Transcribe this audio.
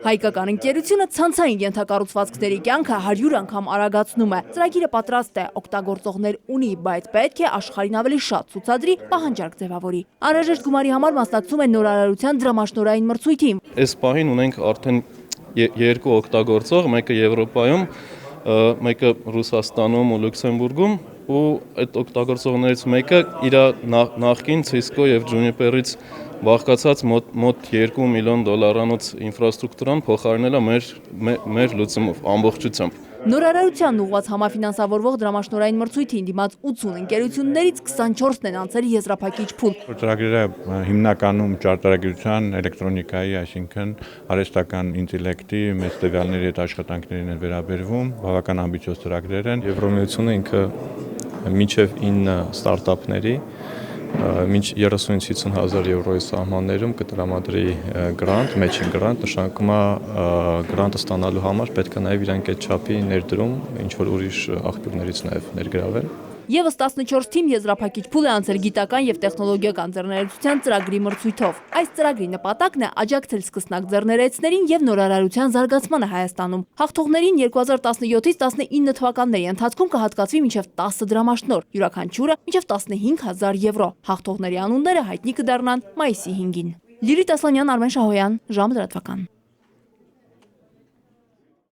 Հայկական ընկերությունը ցանցային ենթակառուցվածքների կյանքը 100 անգամ արագացնում է։ Ծրագիրը պատրաստ է, օգտագործողներ ունի, բայց պետք է աշխարհին ավելի շատ ցուցադրի, պահանջարկ ձևավորի։ Անհրաժեշտ գումարի համար մասնակցում են նորարարության դրամաշնորհային մրցույթին։ Այս պահին ունենք արդեն երկու օգտագործող, մեկը Եվրոպայում, մեկը Ռուսաստանում ու Լյուքսեմբուրգում, ու այդ օգտագործողներից մեկը իր նախկին Cisco եւ Juniper-ից բաղկացած մոտ $2 միլիոն ինֆրաստրուկտուրան փոխարինել է մեր լուծումով ամբողջությամբ։ Նորարարությանն ուղղված համաֆինանսավորվող դրամաշնորհային մրցույթին դիմաց 80 ընկերություններից 24-ն են անցել եզրափակիչ փուլ։ Ծրագրերը հիմնականում ճարտարագիտության, էլեկտրոնիկայի, այսինքն արհեստական ինտելեկտի, մեծ տվյալների հետ աշխատանքներին են վերաբերվում, բավական ամբիցիոզ ծրագրեր են։ Եվրոմիությունը ինքը մինչև 9 ստարտափների մինչ 30-50 հազար եվրոյի սահմաններում կտրամադրի գրանտ, մեջին գրանտ, նշանակում է գրանտը ստանալու համար պետք է նաև իրանք այդ չափի ներդրում ինչ-որ ուրիշ աղբյուրներից նաև ներգրավել։ Եվս 14 թիմ եզրափակիչ փուլ է անցել գիտական եւ տեխնոլոգիական ձեռներեցության ծրագրի մրցույթով։ Այս ծրագրի նպատակն է աջակցել սկսնակ ձեռներեցներին եւ նորարարության զարգացմանը Հայաստանում։ Հաղթողներին 2017-ից 19 թվականների ընթացքում կհատկացվի մինչև 10 դրամաշնորհ, յուրաքանչյուրը մինչև 15,000 եվրո։ Հաղթողների անունները հայտնի կդառնան մայիսի 5-ին։ Լիլիթ Ասլանյան, Արմեն Շահոյան, ժամը լրատվական։